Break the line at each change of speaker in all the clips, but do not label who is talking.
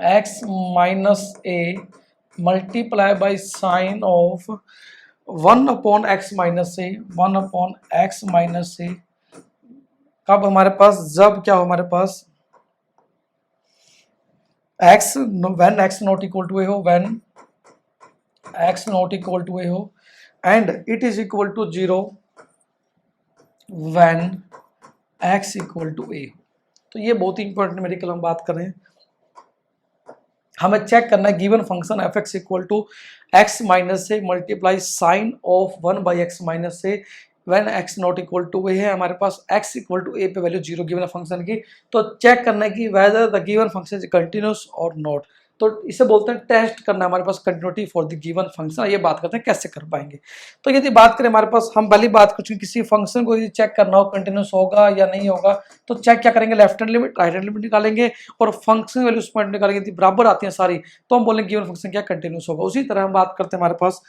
x minus a multiply by sine of 1/x minus a 1/x minus a. कब हमारे पास, जब क्या हो हमारे पास x when x not equal to a हो, when x not equal to a हो, and it is equal to 0 when x equal to a। तो ये बहुत ही इंपॉर्टेंट न्यूमेरिकल हम बात कर रहे हैं। हमें चेक करना है given function f x equal to x minus से multiply sine of 1/x minus से when x not equal to a है हमारे पास x इक्वल टू ए पे वैल्यू 0 गिवन फंक्शन की। तो चेक करना है कि whether the given function is continuous और नॉट। तो इसे बोलते हैं टेस्ट करना, हमारे पास continuity for the given function. ये बात करते हैं कैसे कर पाएंगे। तो यदि बात करें हमारे पास, हम पहली बात कर चुके किसी फंक्शन को यदि चेक करना हो कंटिन्यूस होगा या नहीं होगा, तो चेक क्या करेंगे, left hand limit right hand limit निकालेंगे और फंक्शन वैल्यू उस पॉइंट निकालेंगे, यदि बराबर आती है सारी तो हम बोलेंगे गिवन फंक्शन क्या कंटिन्यूस होगा। उसी तरह हम बात करते हैं हमारे पास,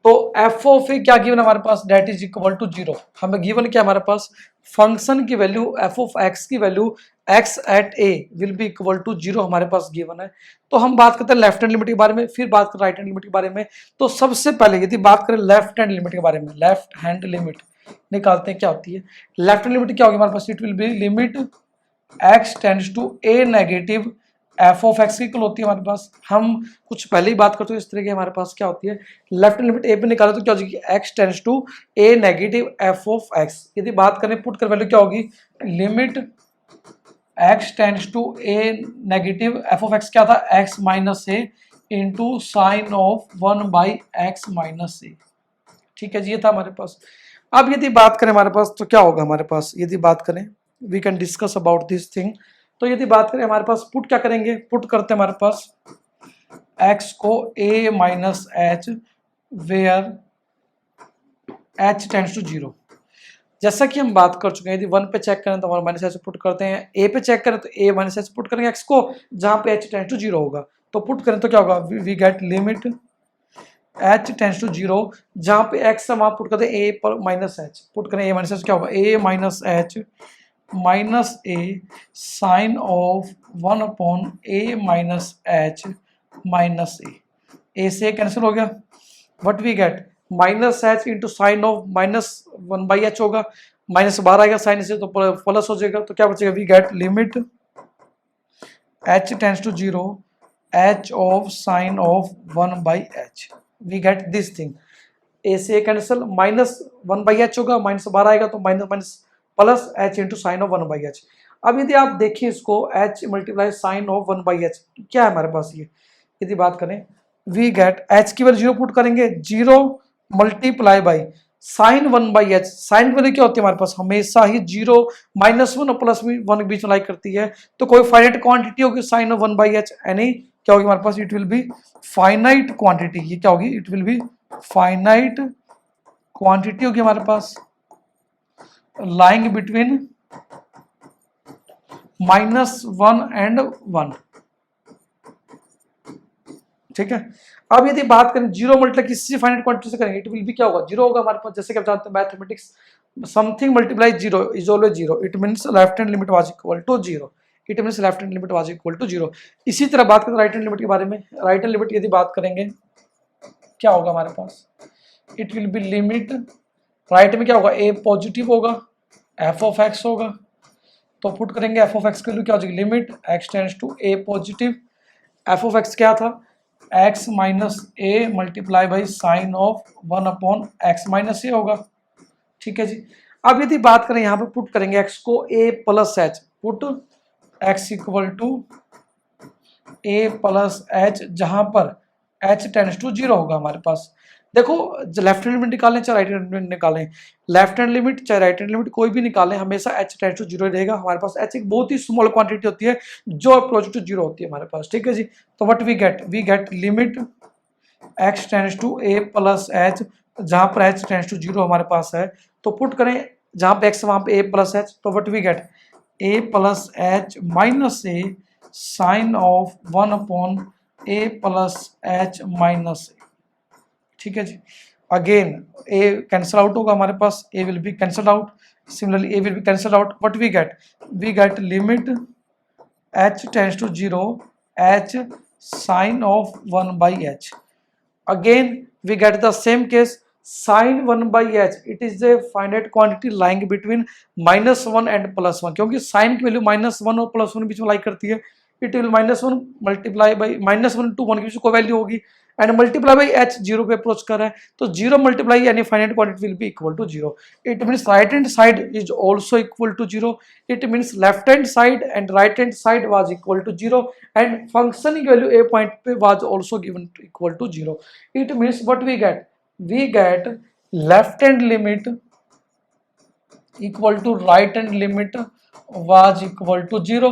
तो एफ ऑफ ए क्या गिवन हमारे पास, डेट इज इक्वल टू 0। हमें गिवन क्या हमारे पास, फंक्शन की वैल्यू एफ ऑफ एक्स की value x at a will be equal to 0 हमारे पास गिवन है। तो हम बात करते हैं लेफ्ट हैंड लिमिट के बारे में, फिर बात करें राइट हैंड लिमिट के बारे में। तो सबसे पहले यदि बात करें लेफ्ट हैंड लिमिट के बारे में, लेफ्ट हैंड लिमिट निकालते हैं क्या होती है। लेफ्ट हैंड लिमिट क्या होगी हमारे पास, it will be limit x tends to a negative f of x की इक्वल होती है हमारे पास। हम कुछ पहले ही बात करते हैं इस तरह की, हमारे पास क्या होती है लेफ्ट लिमिट ए पे निकाले तो क्या होगी, x tends to a negative f of x. यदि बात करें पुट कर वैल्यू क्या होगी, limit x tends to a negative f of x क्या था, x minus a into sine of 1/x minus a. ठीक है जी, ये था हमारे पास। अब यदि बात करें हमारे पास तो क्या होगा हमारे पास, यदि बात करें we can discuss about this thing. तो यदि बात करें हमारे पास पुट क्या करेंगे, पुट करते हैं हमारे पास x को a minus h where h tends to 0। जैसा कि हम बात कर चुके हैं, यदि 1 पे चेक करें तो हमारा माइनस एच पुट करते हैं, a पे चेक करें तो a माइनस एच पुट करेंगे x को, जहां पे h टेंड्स टू 0 होगा। तो पुट करें तो क्या होगा, we get limit h tends to 0, जहां पे x वहां पुट करते हैं a पर माइनस एच, पुट करें a माइनस एच क्या होगा, a minus h minus a sine of 1/a minus h minus a से कैंसिल हो गया। What we get, minus h into sine of minus 1/h होगा, माइनस बाहर आएगा साइन से तो प्लस हो जाएगा। तो क्या बचेगा, we get limit h tends to 0 h of sine of 1/h। We get this thing, a से कैंसिल, माइनस 1/h होगा, माइनस बाहर आएगा तो minus minus plus h into sine of 1/h। अब यदि आप देखिए इसको h multiply sine of 1/h क्या है हमारे पास, ये यदि बात करें वी गेट h की वैल्यू 0 पुट करेंगे, 0 multiply by sine 1/h। Sine value क्या होती है हमारे पास, हमेशा ही 0 -1 और +1 के बीच में लाइक करती है। तो कोई फाइनाइट क्वांटिटी होगी साइन ऑफ 1/h, यानी क्या होगी हमारे पास, it will be finite quantity. ये क्या होगी, it will be finite quantity होगी हमारे पास lying between -1 and 1। ठीक है। अब यदि बात करें 0 मल्टीप्लाई किसी फाइनाइट क्वांटिटी से करेंगे, इट विल बी क्या होगा, 0 होगा हमारे पास। जैसे कि आप जानते हैं mathematics, something multiply 0 is always 0, it means left hand limit was equal to 0, it means left hand limit was equal to 0। इसी तरह बात करें राइट हैंड लिमिट के बारे में, राइट हैंड लिमिट यदि बात करेंगे क्या होगा हमारे पास, it will be limit, right में क्या होगा, a पॉजिटिव होगा, f ऑफ x होगा। तो पुट करेंगे f ऑफ x की वैल्यू क्या हो जाएगी, limit x tends to a positive, f of x क्या था, x minus a multiply by sine of 1/x minus a होगा। ठीक है जी। अब यदि बात करें यहाँ पे पुट करेंगे x को a plus h, put x equal to a plus h, जहां पर h टेंड्स टू 0 होगा हमारे पास। देखो लेफ्ट हैंड लिमिट निकालें चाहे राइट हैंड लिमिट निकालें, लेफ्ट हैंड लिमिट चाहे राइट हैंड लिमिट कोई भी निकालें, हमेशा h टेंड्स टू 0 रहेगा हमारे पास। h एक बहुत ही स्मॉल क्वांटिटी होती है जो अप्रोच टू 0 होती है हमारे पास। ठीक है जी। तो what we get limit x tends to a plus h, जहां पर h टेंड्स टू 0 हमारे पास है। तो पुट करें जहां पे x वहां पे a प्लस एच, तो what we get a plus h minus a sine of 1/a plus h minus a. ठीक है जी। अगेन a कैंसल आउट होगा हमारे पास, a will be cancel out, similarly a will be cancel out. What we get limit h tends to 0 h sin of 1 by h. Again we get the same case, sin 1 by h, it is a finite quantity lying between -1 and +1, क्योंकि sin की value -1 और +1 बीच में लाई करती है, it will -1 multiply by -1 to 1 की बीच कोई value होगी and multiply by h 0 पे अप्रोच कर रहा है, तो 0 multiply any finite quantity will be equal to 0. It means right hand side is also equal to 0. It means left hand side and right hand side was equal to 0 and function की value a point पे was also given equal to 0. It means what we get left hand limit equal to right hand limit was equal to 0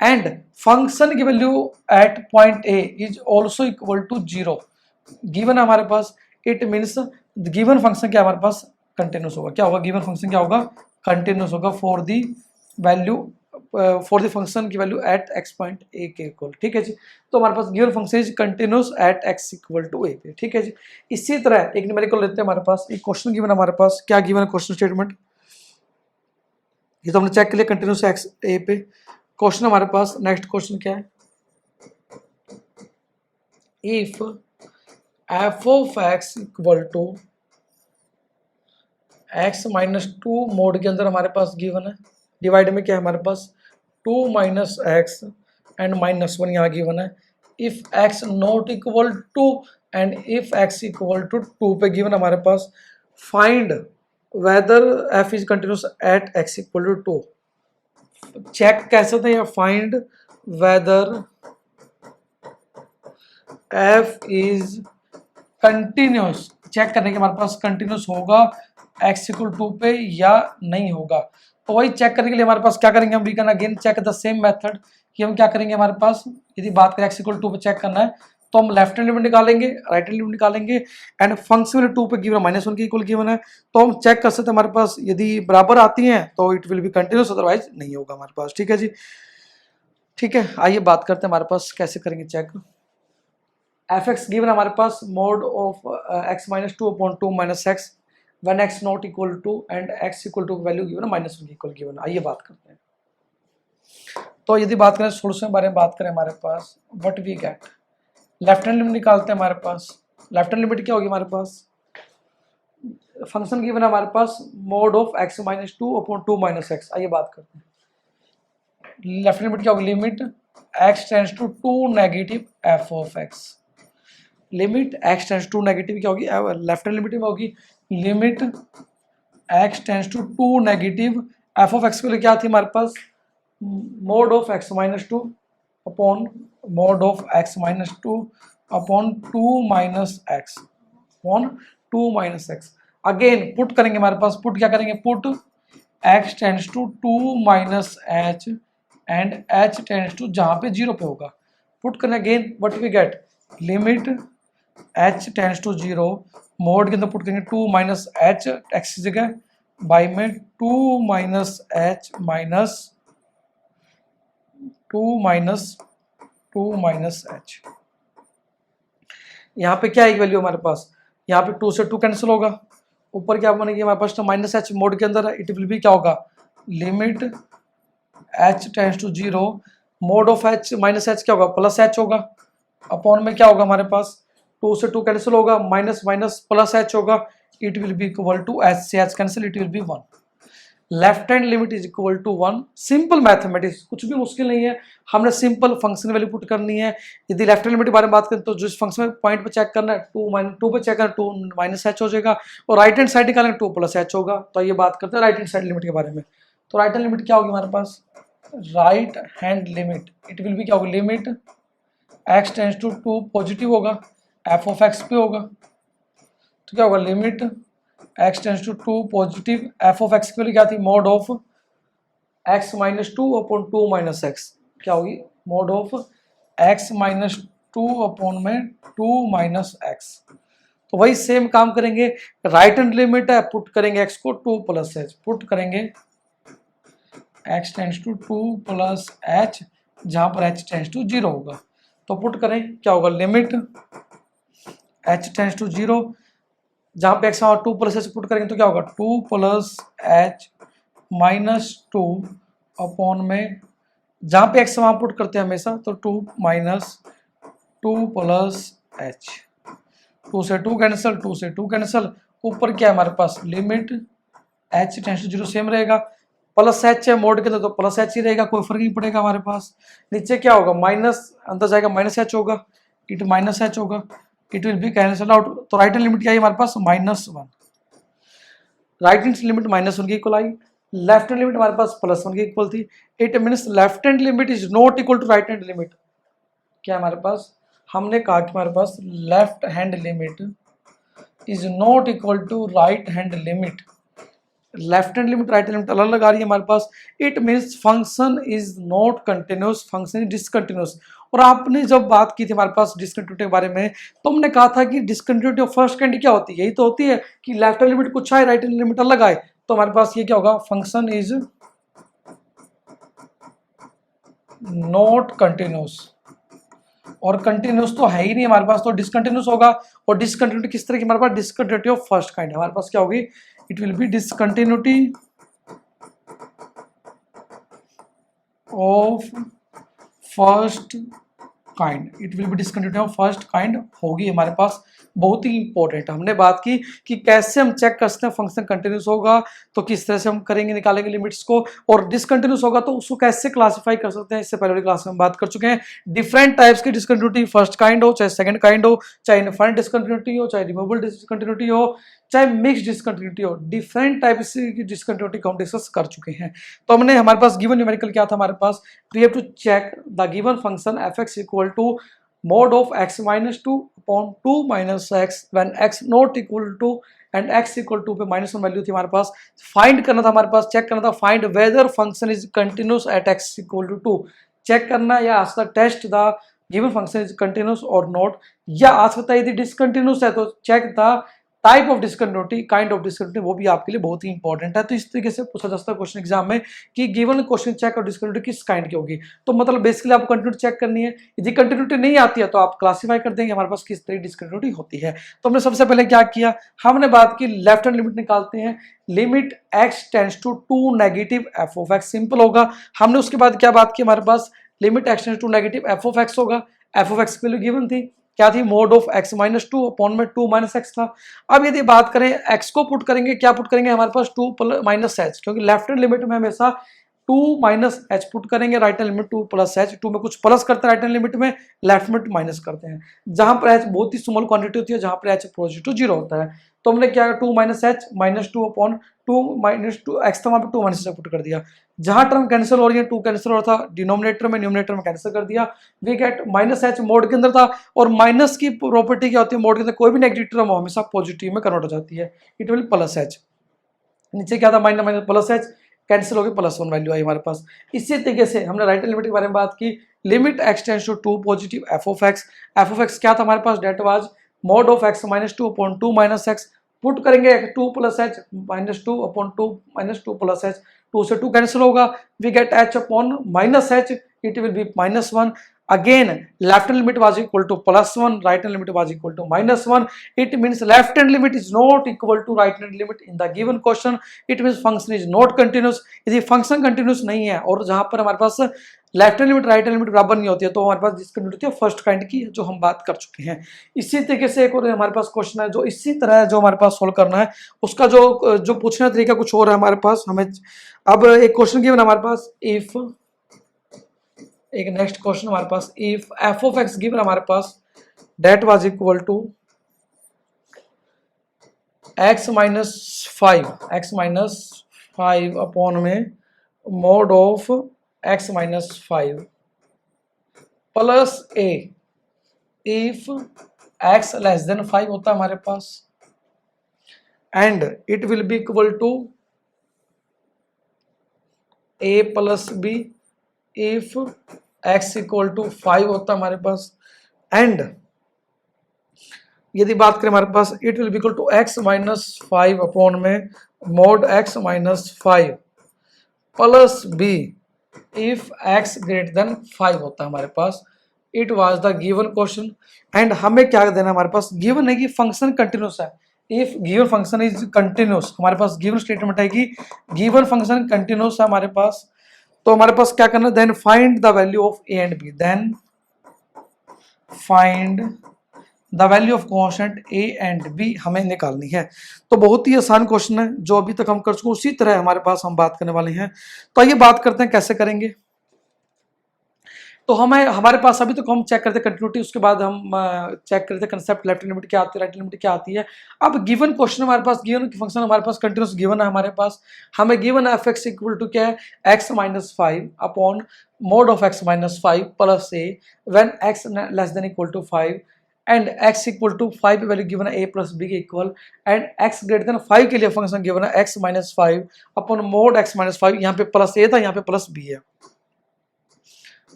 and function की value at point A is also equal to 0 given हमारे पास. it means given function क्या हमारे पास continuous होगा, क्या होगा given function क्या होगा continuous होगा for the value for the function की value at x point a के इक्वल. ठीक है जी, तो हमारे पास given function is continuous at x equal to a पे. ठीक है जी, इसी तरह एक न्यूमेरिकल लेते हैं हमारे पास, एक क्वेश्चन गिवन हमारे पास, क्या गिवन है क्वेश्चन स्टेटमेंट, ये तो हमने चेक कर लिया कंटिन्यूस एक्स ए पे. क्वेश्चन हमारे पास नेक्स्ट क्वेश्चन क्या है, if f of x equal to x -2 mod के अंदर हमारे पास गिवन है, डिवाइड में क्या है हमारे पास 2 माइनस एक्स एंड -1 यहाँ गिवन है. If x not equal to and if x equal to 2 पे गिवन हमारे पास, find whether f is continuous at x equal to 2. Check कैसे होता है, या find whether f is continuous, check करने के हमारे पास कंटिन्यूस होगा x इक्वल 2 पे या नहीं होगा. तो वही चेक करने के लिए हमारे पास क्या करेंगे हम, we can again check the same method कि हम क्या करेंगे, हमारे पास यदि बात करें x इक्वल 2 पे चेक करना है तो हम लेफ्ट हैंड लिमिट निकालेंगे, राइट हैंड लिमिट निकालेंगे एंड फंक्शन 2 पे गिवन -1 के इक्वल गिवन है, तो हम चेक कर सकते हैं हमारे पास यदि बराबर आती हैं तो it will be continuous, otherwise नहीं होगा हमारे पास. ठीक है जी, ठीक है, आइए बात करते हैं हमारे पास कैसे करेंगे चेक. एफ एक्स गिवन हमारे पास mod of x -2 upon 2 minus x when x not equal to and x equal to value given है -1 की इक्वल गिवन. आइए बात करते हैं. तो यदि बात करें सोल्यूशन के बारे में बात करें हमारे पास, what we get, left hand limit निकालते हैं हमारे पास. लेफ्ट हैंड लिमिट क्या होगी हमारे पास, फंक्शन गिवन है हमारे पास mod of x -2 upon 2 minus x. आइए बात करते हैं. लेफ्ट हैंड लिमिट क्या होगी, limit x tends to 2 negative f of x. Limit x tends to negative क्या होगी, लेफ्ट हैंड लिमिट में होगी limit x tends to 2 negative f of x के लिए क्या थी हमारे पास, mod of x -2 upon mod of x -2 upon 2 minus x upon 2 minus x. Again put करेंगे हमारे पास, पुट क्या करेंगे, put x tends to 2 minus h and h tends to जहाँ पे 0 पे होगा, पुट करने again what we get, limit h tends to 0, mod के अंदर पुट करेंगे 2 माइनस एच एक्स की जगह, बाई में 2 minus h minus 2 minus H. यहाँ पे क्या है वैल्यू हमारे पास, यहाँ पे 2 से 2 कैंसिल होगा, ऊपर क्या बनेगी हमारे पास तो माइनस एच मोड के अंदर है, इट विल बी क्या होगा, limit h tends to 0, mod of h minus h क्या होगा प्लस एच होगा, अपॉन में क्या होगा हमारे पास 2 से 2 कैंसिल होगा, माइनस माइनस प्लस एच होगा, it will be equal to h से h cancel, it will be 1. Left hand limit is equal to 1. Simple mathematics, कुछ भी मुश्किल नहीं है, हमने सिंपल फंक्शन वैल्यू पुट करनी है. यदि लेफ्ट हैंड लिमिट के बारे में बात करें तो जिस फंक्शन पॉइंट पे चेक करना है 2 पे चेक करना 2 माइनस एच हो जाएगा, और राइट हैंड साइड निकालेंगे 2 प्लस एच होगा. तो ये बात करते हैं राइट हैंड साइड लिमिट के बारे में. तो राइट हैंड लिमिट क्या होगी हमारे पास, right hand limit it will be क्या होगी, limit x tends to 2 positive होगा, f ऑफ x पे होगा, तो क्या होगा limit x tends to 2 positive f of x के लिए क्या थी, mod of x -2 upon 2 minus x, क्या होगी मोड ऑफ x -2 अपॉन में 2 माइनस एक्स. तो वही सेम काम करेंगे, राइट हैंड लिमिट है, पुट करेंगे x को 2 प्लस एच, पुट करेंगे x tends to 2 plus h जहाँ पर h टेंड्स टू 0 होगा, तो पुट करें क्या होगा, लिमिट h टेंड्स टू 0, जहाँ पे x और 2 प्लस एच पुट करेंगे तो क्या होगा 2 प्लस एच माइनस 2 अपॉन में जहां पे x वहां पुट करते हैं हमेशा, तो 2 माइनस 2 प्लस एच, 2 से 2 कैंसिल, 2 से 2 कैंसिल, ऊपर क्या है हमारे पास limit h tends to 0 same रहेगा, प्लस एच है मोड के अंदर तो प्लस एच ही रहेगा, कोई फर्क नहीं पड़ेगा हमारे पास। नीचे क्या होगा माइनस, अंदर जाएगा माइनस एच होगा, इट माइनस एच होगा, it will be cancel out, तो राइट हैंड लिमिट क्या है हमारे पास -1, राइट हैंड लिमिट -1 की इक्वल आई, लेफ्ट हैंड लिमिट हमारे पास +1 की इक्वल थी, it means left hand limit is not equal to right hand limit. क्या हमारे पास, हमने कहा कि हमारे पास left hand limit is not equal to right hand limit, left hand limit right hand limit अलग अलग आ रही है हमारे पास, it means function is not continuous, function is discontinuous. और आपने जब बात की थी हमारे पास डिसकंटिन्यूटी के बारे में, तो हमने कहा था कि डिसकंटिन्यूटी ऑफ फर्स्ट काइंड क्या होती है, यही तो होती है कि लेफ्ट हैंड लिमिट कुछ आए राइट हैंड लिमिट अलग आए, तो हमारे पास ये क्या होगा, फंक्शन इज नॉट कंटिन्यूस, और कंटिन्यूस तो है ही नहीं हमारे पास, तो डिसकंटिन्यूस होगा। और डिसकंटिन्यूटी किस तरह की हमारे पास, डिसकंटिन्यूटी ऑफ फर्स्ट काइंड, हमारे पास क्या होगी, it will B discontinuity of first kind, it will B discontinuity of first kind होगी हमारे पास। बहुत ही इंपॉर्टेंट, हमने बात की कि कैसे हम चेक कर सकते हैं फंक्शन कंटिन्यूस होगा तो किस तरह से हम करेंगे, निकालेंगे लिमिट्स को, और डिसकंटिन्यूस होगा तो उसको कैसे क्लासिफाई कर सकते हैं, इससे पहले वाली क्लास में हम बात कर चुके हैं। डिफरेंट टाइप्स की डिसकंटिन्यूटी, फर्स्ट काइंड हो चाहे सेकंड काइंड हो, चाहे इनफाइनाइट डिसकंटिन्यूटी हो, चाहे रिमूवेबल डिसकंटिन्यूटी हो, चाहे मिक्स डिसकंटिन्यूटी हो, डिफरेंट टाइप्स की डिसकंटिन्यूटी को हम डिस्कस कर चुके हैं। तो हमने, हमारे पास गिवन न्यूमेरिकल क्या था हमारे पास, we have to check the given function f(x) equal to mod of x minus 2 upon 2 minus x when x not equal to and x equal to पे -1 वैल्यू थी हमारे पास, फाइंड करना था हमारे पास, चेक करना था, find whether function is continuous at x equal to 2, check करना, या आज तक test the given function is continuous और नॉट, या आ सकता है यदि डिसकंटिन्यूस है तो check the type of discontinuity, kind of discontinuity, वो भी आपके लिए बहुत ही इंपॉर्टेंट है। तो इस तरीके से पूछा जा सकता है क्वेश्चन एग्जाम में कि गिवन क्वेश्चन चेक और डिसकंटिन्यूटी किस काइंड की होगी, तो मतलब बेसिकली आपको कंटिन्यूटी चेक करनी है, यदि कंटिन्यूटी नहीं आती है तो आप क्लासीफाई कर देंगे हमारे पास किस तरह की डिसकंटिन्यूटी होती है। तो हमने सबसे पहले क्या किया, हमने बात की लेफ्ट हैंड लिमिट निकालते हैं, limit x tends to 2 negative f of x, simple होगा। हमने उसके बाद क्या बात की, हमारे पास limit x tends to negative f of x होगा, f ऑफ x की वैल्यू गिवन थी, क्या थी, mod of x minus 2 upon में 2 माइनस एक्स था। अब यदि बात करें x को पुट करेंगे, क्या पुट करेंगे हमारे पास 2 माइनस एच, क्योंकि लेफ्ट हैंड लिमिट में हमेशा 2 माइनस एच पुट करेंगे, right hand limit 2 plus h, 2 में कुछ प्लस करते हैं राइट हैंड लिमिट में, लेफ्ट लिमिट माइनस करते हैं, जहां पर एच बहुत ही स्मॉल क्वांटिटी होती है, जहां पर एच पॉजिटिव 0 होता है। तो हमने क्या, 2 minus h minus 2 upon 2 minus 2 x था, वहां पर 2 माइनस पुट कर दिया, जहां टर्म कैंसिल हो रही है 2 कैंसिल हो रहा था डिनोमिनेटर में, न्यूमिनेटर में कैंसिल कर दिया, we get minus h mod के अंदर था, और माइनस की प्रॉपर्टी क्या होती है, मोड के अंदर कोई भी नेगेटिव टर्म हो हमेशा पॉजिटिव में कन्वर्ट हो जाती है, इट विल प्लस एच, नीचे क्या था minus minus plus H, cancel हो गई, +1 वैल्यू आई हमारे पास। इसी तरीके से हमने राइट हैंड लिमिट के बारे में बात की, limit x tends to 2 positive f of x क्या था हमारे पास, that was mod of x minus 2 upon 2 minus x, put करेंगे 2 plus h minus 2 upon 2 minus 2 plus h, 2 से 2 कैंसिल होगा, we get h upon minus h, it will be -1, again left hand limit was equal to +1, right hand limit was equal to -1, it means left hand limit is not equal to right hand limit in the given question, it means function is not continuous। यदि function continuous नहीं है और जहां पर हमारे पास left hand limit right hand limit बराबर नहीं होती है, तो हमारे पास डिसकंटिन्यूटी है फर्स्ट काइंड की, जो हम बात कर चुके हैं। इसी तरीके से एक और हमारे पास क्वेश्चन है जो इसी तरह जो हमारे पास सोल्व करना है, उसका जो पूछने का तरीका कुछ और है हमारे पास। हमें अब एक क्वेश्चन गिवन हमारे पास, इफ एक नेक्स्ट क्वेश्चन हमारे पास, if f of x given हमारे पास that was equal to x minus 5 upon में mod of x minus 5 plus a, if x less than 5 होता है हमारे पास, and it will be equal to a plus b, if x equal to 5 होता है हमारे पास, एंड यदि बात करें हमारे पास, it will be equal to x minus 5 upon में mod x minus 5 plus b, if x greater than 5 होता है हमारे पास। It was the given question, and हमें क्या देना हमारे पास, गिवन है कि फंक्शन कंटिन्यूस है, if given function is continuous, हमारे पास गिवन स्टेटमेंट है कि गिवन फंक्शन कंटिन्यूस है हमारे पास, तो हमारे पास क्या करना है, then find the value of a and b, then find the value of constant a and b हमें निकालनी है। तो बहुत ही आसान क्वेश्चन है, जो अभी तक हम कर चुके उसी तरह हमारे पास हम बात करने वाले हैं। तो आइए बात करते हैं कैसे करेंगे। तो हमें हमारे पास अभी तक हम चेक करते हैं कंटिन्यूटी, उसके बाद हम चेक करते हैं कंसेप्ट लेफ्ट लिमिट क्या आती है, राइट लिमिट क्या आती है। अब गिवन क्वेश्चन हमारे पास, गिवन फंक्शन हमारे पास कंटिन्यूस गिवन है हमारे पास, हमें गिवन है f(x) इक्वल टू क्या है, x-5 upon mod of x-5 plus a when x less than equal to 5 and x equal to 5 value given है a प्लस b के equal, and x greater than 5 के लिए function given है x-5 upon mod x-5, यहाँ पे plus a था, यहाँ पे प्लस b है,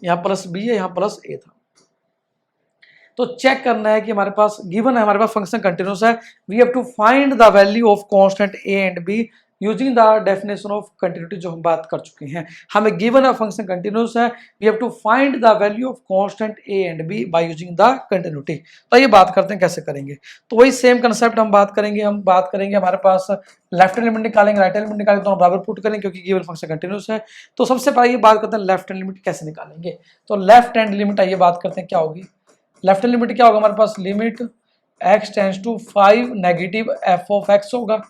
यहाँ प्लस b है, यहाँ प्लस a था। तो चेक करना है कि हमारे पास गिवन है, हमारे पास फंक्शन कंटिन्यूस है, we have to find the value of constant a and b using the definition of continuity जो हम बात कर चुके हैं। हमें गिवन है फंक्शन कंटिन्यूस है, we have to find the value of constant a and b by using the continuity. तो ये बात करते हैं कैसे करेंगे। तो वही सेम कंसेप्ट हम बात करेंगे, हमारे पास लेफ्ट हैंड लिमिट निकालेंगे, राइट हैंड लिमिट निकालेंगे, दोनों बराबर पुट करेंगे क्योंकि गिवन फंक्शन कंटिन्यूस है। तो सबसे पहले ये बात करते हैं लेफ्ट हैंड लिमिट कैसे निकालेंगे। तो लेफ्ट हैंड लिमिट आइए बात करते हैं क्या होगी। लेफ्ट हैंड लिमिट क्या होगा हमारे पास, limit x tends to 5 negative f of x होगा।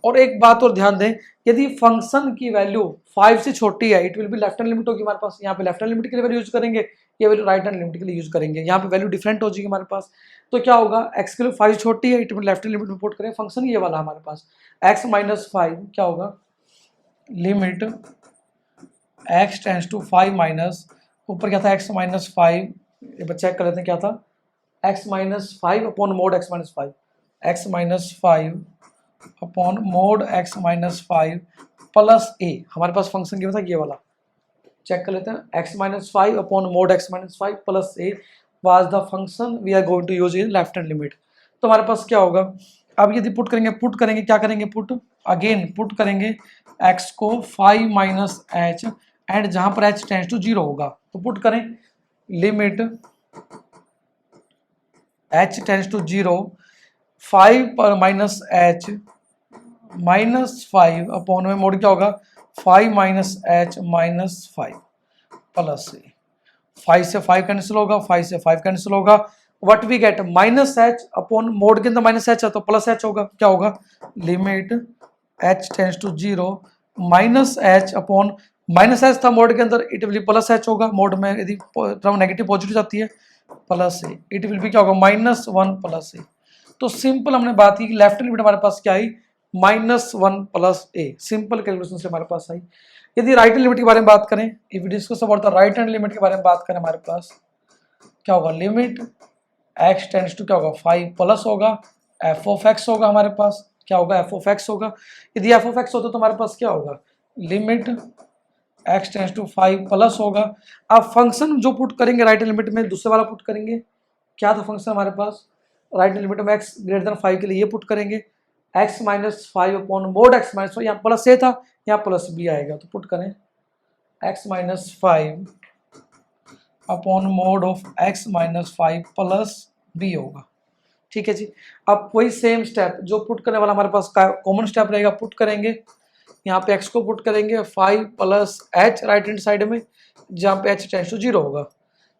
और एक बात और ध्यान दें, यदि फंक्शन की वैल्यू 5 से छोटी है, it will be left hand limit होगी हमारे पास। यहाँ पे लेफ्ट हैंड लिमिट के लिए वैल्यू यूज करेंगे, ये वैल्यू राइट हैंड लिमिट के लिए यूज करेंगे, यहाँ पे वैल्यू डिफरेंट हो जाएगी हमारे पास। तो क्या होगा, x के लिए 5 छोटी है, it will left hand limit में पुट करें, फंक्शन ये वाला हमारे पास x-5 क्या होगा, limit x tends to 5 minus ऊपर क्या था x-5, ये चेक कर लेते हैं क्या था, x-5 upon mod x-5, x-5 upon mod x-5 plus a, हमारे पास फंक्शन क्या था ये वाला, चेक कर लेते हैं, x-5 upon mod x-5 plus a was the function we are going to use in left hand limit. तो हमारे पास क्या होगा, अब यदि पुट करेंगे क्या करेंगे, पुट अगेन पुट करेंगे x को 5 माइनस h एंड जहां पर h टेंड्स टू 0 होगा, तो पुट करें लिमिट h टेंड्स टू 0 5 पर माइनस h -5 अपॉन में मोड क्या होगा, 5 माइनस h -5 प्लस से 5 से 5 कैंसिल होगा, 5 से 5 कैंसिल होगा, what we get minus h upon mod के अंदर माइनस h है तो प्लस h होगा, क्या होगा limit h tends to 0 minus h upon minus h था मोड के अंदर, इट विल प्लस h होगा, मोड में यदि टर्म नेगेटिव पॉजिटिव जाती है प्लस से, इट विल भी क्या होगा -1 प्लस ए। तो सिंपल हमने बात की कि लेफ्ट लिमिट हमारे पास क्या आई, -1 प्लस ए, सिंपल कैलकुलेशन से हमारे पास आई। यदि राइट हैंड लिमिट के बारे में बात करें, if we discuss about the right hand limit के बारे में बात करें, हमारे पास क्या होगा, लिमिट x टेंड्स टू क्या होगा 5 प्लस होगा f ऑफ x होगा, हमारे पास क्या होगा f ऑफ x होगा। यदि f ऑफ x होता तो हमारे पास क्या होगा, limit x tends to 5 plus होगा। अब फंक्शन जो पुट करेंगे राइट हैंड लिमिट में, दूसरे वाला पुट करेंगे, क्या था फंक्शन हमारे पास राइट हैंड लिमिट में, x ग्रेटर देन 5 के लिए ये पुट करेंगे, x-5 अपॉन मोड x-5, यहाँ प्लस a था, यहाँ प्लस b आएगा, तो पुट करें x-5 upon mod of x-5 plus b होगा। ठीक है जी। अब वही सेम स्टेप जो पुट करने वाला हमारे पास कॉमन स्टेप रहेगा, पुट करेंगे, यहाँ पे x को पुट करेंगे 5 plus h right hand side में, जहाँ पे h टेंड्स टू 0 होगा,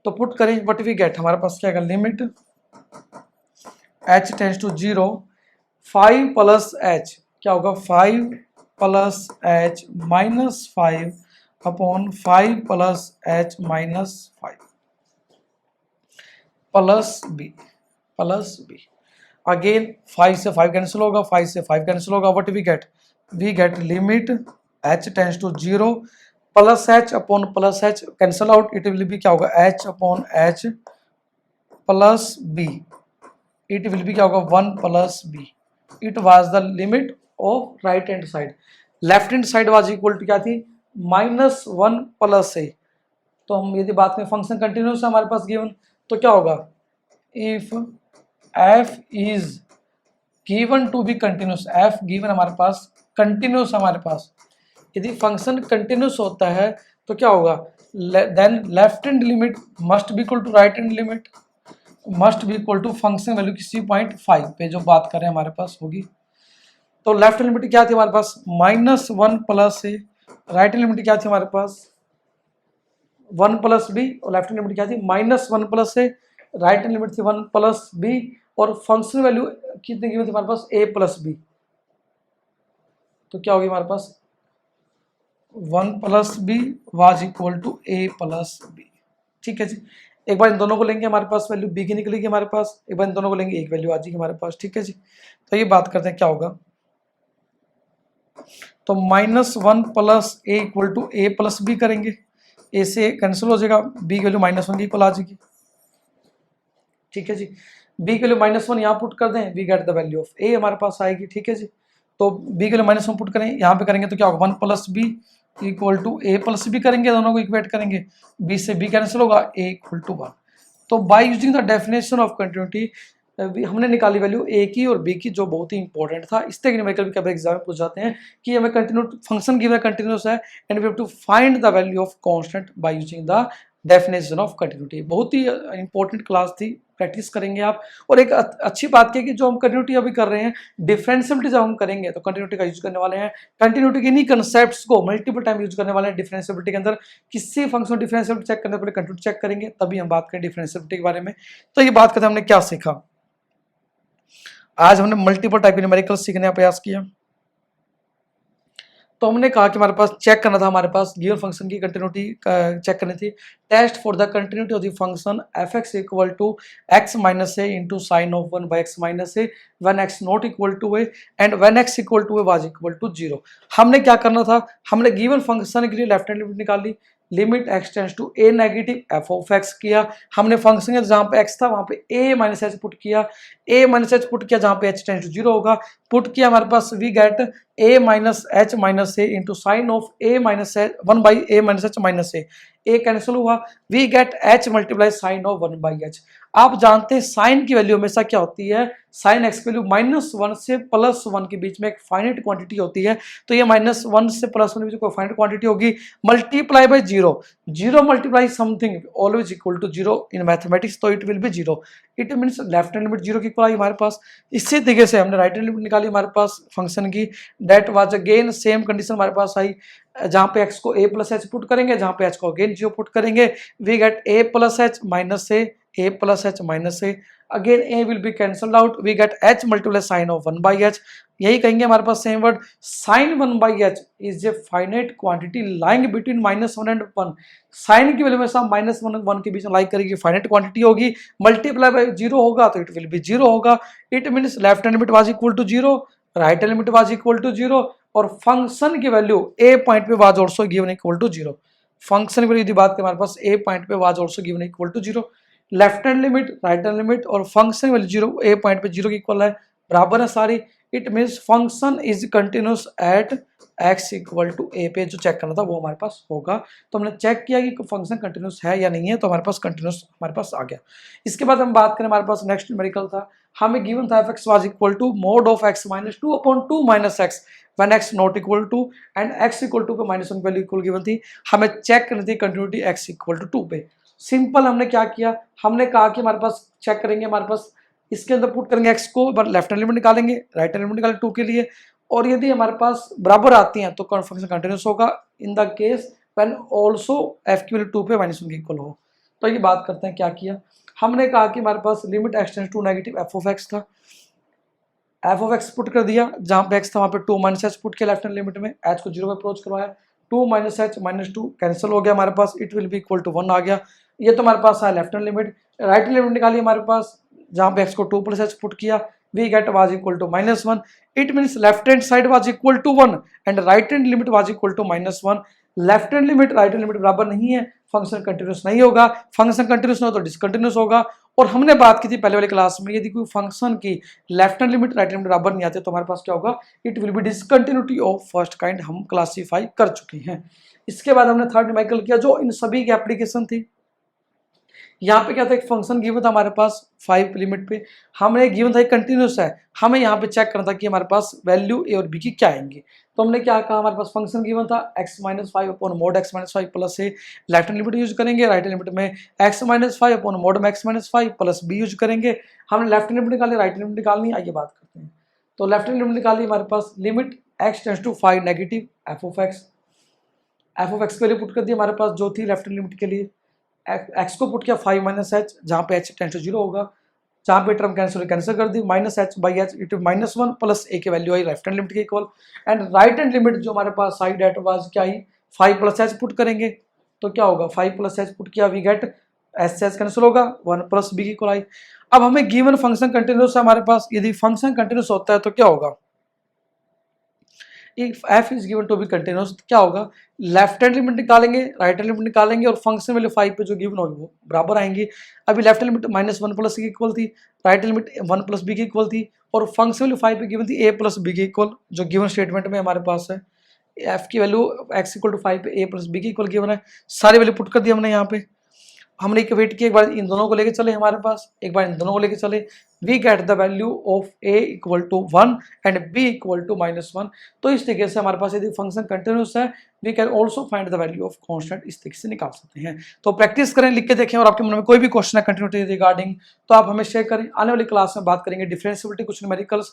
तो पुट करें, व्हाट वी गेट, हमारे पास क्या है, limit h tends to 0 5 plus h क्या होगा, 5 plus h -5 upon 5 plus h -5 plus b again 5 से 5 कैंसिल होगा, 5 से 5 कैंसिल होगा, what we get limit h tends to 0 plus h upon plus h cancel out, it will be क्या होगा, h upon h plus b, it will be क्या होगा 1 plus b। It was the limit of right hand side. Left hand side was equal to क्या थी, -1 plus a। तो हम यदि बात करें फंक्शन कंटिन्यूस है हमारे पास गिवन, तो क्या होगा, if f is given to be continuous, f given हमारे पास कंटिन्यूस हमारे पास, यदि फंक्शन कंटिन्यूस होता है तो क्या होगा, then left hand limit must be equal to right hand limit must be equal to function value किसी पॉइंट 5 पे जो बात कर रहे हैं हमारे पास होगी। तो लेफ्ट हैंड लिमिट क्या थी हमारे पास, -1 प्लस ए, राइट हैंड लिमिट क्या थी हमारे पास 1 प्लस बी, और लेफ्ट हैंड लिमिट क्या थी -1 प्लस ए, राइट हैंड लिमिट थी 1 प्लस बी, और फंक्शनल वैल्यू कितनी की थी हमारे पास a प्लस बी, तो क्या होगी हमारे पास 1 plus b was equal to a plus b. ठीक है जी, एक बार इन दोनों को लेंगे हमारे पास वैल्यू b की निकलेगी हमारे पास, एक बार इन दोनों को लेंगे एक वैल्यू आ जाएगी हमारे पास। ठीक है जी, तो ये बात करते हैं क्या होगा, तो -1 plus a equal to a plus b करेंगे, ए से कैंसिल हो जाएगा, बी की वैल्यू -1 की इक्वल आ जाएगी। ठीक है जी, बी की वैल्यू -1 यहाँ पुट कर दें, we get the value of a हमारे पास आएगी। ठीक है जी, तो बी की वैल्यू -1 पुट करें, यहाँ पे करेंगे तो क्या होगा 1 plus b equal to a plus b करेंगे, दोनों को इक्वेट करेंगे, बी से बी कैंसिल होगा, ए इक्वल टू 1। तो by using the definition of continuity हमने निकाली वैल्यू ए की और बी की, जो बहुत ही इंपॉर्टेंट था। इस तरह के न्यूमेरिकल भी कभी एग्जाम में पूछ जाते हैं कि हमें कंटिन्यू फंक्शन गिवन कंटिन्यूस है and we have to find the value of constant by using the definition of continuity. बहुत ही इंपॉर्टेंट क्लास थी, प्रैक्टिस करेंगे आप। और एक अच्छी बात क्या है कि जो हम कंटिन्यूटी अभी कर रहे हैं, डिफरेंशियबिलिटी जब हम करेंगे तो कंटिन्यूटी का यूज करने वाले हैं, कंटिन्यूटी के इन्हीं कंसेप्ट्स को मल्टीपल टाइम यूज करने वाले हैं डिफरेंशियबिलिटी के अंदर। किसी फंक्शन डिफरेंशियबिलिटी चेक करने पहले कंटिन्यूटी चेक करेंगे, तभी हम बात करें डिफरेंशियबिलिटी के बारे में। तो ये बात करते हैं हमने क्या सीखा, आज हमने मल्टीपल टाइप के न्यूमेरिकल सीखने का प्रयास किया। तो हमने कहा कि हमारे पास चेक करना था, हमारे पास गिवन फंक्शन की कंटिन्यूटी चेक करनी थी। Test for the continuity of the function f x equal to x minus a into sine of 1 by x minus a when x not equal to a and when x equal to a was equal to 0। हमने क्या करना था, हमने given function के लिए left hand limit निकाली, limit x tends to a negative f of x किया। हमने फंक्शन जहां पे एक्स था वहां पे ए माइनस एच पुट किया, ए माइनस एच पुट किया जहां पे एच टेंस टू 0 होगा, पुट किया हमारे पास we get a minus h minus a into sine of a minus h 1 by a minus h minus a cancel हुआ, we get h multiply sine of 1 by h. आप जानते हैं sign की value हमेशा क्या होती है, साइन एक्स की वैल्यू -1 से +1 के बीच में एक फाइनाइट क्वांटिटी होती है। तो ये -1 से +1 के बीच कोई फाइनाइट क्वांटिटी होगी, multiply by 0, 0 multiply something always equal to 0 in mathematics, तो it will be 0। It means left hand limit 0 की इक्वल आई हमारे पास। इसी तरीके से हमने राइट हैंड लिमिट निकाली हमारे पास फंक्शन की, that was again same condition हमारे पास आई, जहां पे x को a प्लस एच पुट करेंगे, जहां पे h को अगेन 0 पुट करेंगे, we get a plus h minus a plus h minus a, again a will be cancelled out, we get h multiply sine of 1 by h. यही कहेंगे हमारे पास same word, sine 1 by h is a finite quantity lying between -1 and 1। Sine की value में -1 और 1 के बीच में लाइक करेगी, फाइनाइट क्वांटिटी होगी, मल्टीप्लाई बाई 0 होगा तो इट विल बी 0 होगा। It means left hand limit was equal to 0, right hand limit was equal to 0, और फंक्शन की वैल्यू ए पॉइंट पे was also given equal to 0। Function की value यदि बात करें हमारे पास ए पॉइंट पे was also given equal to 0। Left hand limit, right hand limit और फंक्शन वैल्यू 0 ए पॉइंट पे 0 की इक्वल है, बराबर है सारी। It means function is continuous at x equal to a पे, जो चेक करना था वो हमारे पास होगा। तो हमने चेक किया कि फंक्शन कंटिन्यूस है या नहीं है, तो हमारे पास कंटिन्यूस हमारे पास आ गया। इसके बाद हम बात करें, हमारे पास नेक्स्ट न्यूमेरिकल था, हमें गिवन था f(x) was equal to mod of x minus 2 upon 2 minus x when x not equal to and x equal to पे -1 वैल्यू इक्वल गिवन थी। हमें चेक करनी थी कंटिन्यूटी x इक्वल टू 2 पे। Simple हमने क्या किया, हमने कहा कि हमारे पास चेक करेंगे, हमारे पास इसके अंदर पुट करेंगे x को, लेफ्ट हैंड लिमिट निकालेंगे, राइट हैंड लिमिट निकालेंगे 2 के लिए, और यदि हमारे पास बराबर आती हैं तो फंक्शन कंटिन्यूस होगा in the case when also f की वैल्यू 2 पे -1 के इक्वल हो। तो ये बात करते हैं क्या किया, हमने कहा कि हमारे पास limit x tends to negative f of x था, एफ ऑफ एक्स पुट कर दिया, जहां पे एक्स था वहां पे 2 माइनस एच पुट किया लेफ्ट हैंड लिमिट में, एच को 0 पे अप्रोच करवाया, 2 माइनस एच माइनस 2 कैंसिल हो गया हमारे पास, it will be equal to 1 आ गया। ये तो हमारे पास है left hand limit. Right hand limit निकाली हमारे पास, जहां पे एक्स को 2 प्लस एच पुट किया, we get was equal to -1। It means left hand side was equal to 1 and right hand limit was equal to -1। Left hand limit right hand limit बराबर नहीं है, फंक्शन कंटिन्यूस नहीं होगा, function continuous ना हो तो discontinuous होगा। और हमने बात की थी पहले वाली क्लास में, यदि कोई फंक्शन की left hand limit right hand limit बराबर नहीं आते तो हमारे पास क्या होगा, it will B discontinuity of first kind, हम क्लासीफाई कर चुके हैं। इसके बाद हमने थर्ड न्यूमेरिकल किया, जो इन सभी की एप्लीकेशन थी। यहाँ पे क्या था, एक फंक्शन गिवन था हमारे पास 5 लिमिट पे, हमने गिवन था कंटिन्यूस है, हमें यहाँ पे चेक करना था कि हमारे पास वैल्यू ए और बी की क्या आएंगी। तो हमने क्या कहा, हमारे पास फंक्शन गिवन था x minus 5 upon mod x minus 5 plus a, left hand limit use करेंगे, राइट हैंड लिमिट में x माइनस 5 अपॉन मोड में x minus 5 plus b use करेंगे। हमने लेफ्ट हैंड लिमिट निकाली, राइट हैंड लिमिट निकालनी, आइए बात करते हैं। तो लेफ्ट हैंड लिमिट निकाली हमारे पास, limit x tends to 5 negative f of x f of x की वैल्यू पुट कर दी हमारे पास जो थी लेफ्ट हैंड लिमिट के लिए, एक्स को पुट किया 5 माइनस एच, जहाँ पे एच टेंस टू 0 होगा, जहाँ पे टर्म कैंसिल कर दी, minus h by h it -1 plus a की वैल्यू आई लेफ्ट हैंड लिमिट के equal, and right hand limit जो हमारे पास साइड एट वाज क्या आई 5 प्लस एच पुट करेंगे तो क्या होगा 5 प्लस एच पुट किया वी गेट एच से एच कैंसिल होगा 1 प्लस बी की इक्वल आई। अब हमें गिवन फंक्शन कंटिन्यूस है हमारे पास, यदि फंक्शन कंटिन्यूस होता है तो क्या होगा, if f is given to be continuous क्या होगा, लेफ्ट हैंड लिमिट निकालेंगे राइट हैंड लिमिट निकालेंगे और फंक्शन वैल्यू 5 पे जो गिवन होगी वो बराबर आएंगी। अभी लेफ्ट हैंड लिमिट -1 प्लस की इक्वल थी, right hand limit 1 plus b की इक्वल थी और फंक्शन वैल्यू 5 पे गिवन थी ए प्लस बी की इक्वल, जो गिवन स्टेटमेंट में हमारे पास है। एफ की वैल्यू एक्स इक्वल टू 5 पे ए प्लस बी की इक्वल गिवन है, सारी वैल्यू पुट कर दी हमने यहाँ पे। हमने एक वेट किया, एक बार इन दोनों को लेके चले हमारे पास, एक बार इन दोनों को लेके चले, we get the value of a equal to 1 and b equal to -1। तो इस तरीके से हमारे पास यदि फंक्शन कंटिन्यूस है we can also find the value of constant, इस तरीके से निकाल सकते हैं। तो प्रैक्टिस करें, लिख के देखें, और आपके मन में कोई भी क्वेश्चन है कंटिन्यूटी रिगार्डिंग तो आप हमें शेयर करें। आने वाली क्लास में बात करेंगे डिफरेंशिएबिलिटी, कुछ न्यूमेरिकल्स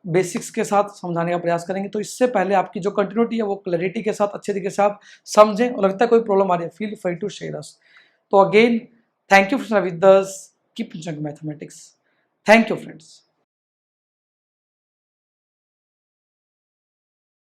बेसिक्स के साथ समझाने का प्रयास करेंगे। तो इससे पहले आपकी जो कंटिन्यूटी है वो क्लैरिटी के साथ अच्छे तरीके से आप समझें, और लगता है कोई प्रॉब्लम आ रही है feel free to share us. तो again thank you for with us, keep enjoying mathematics, thank you friends।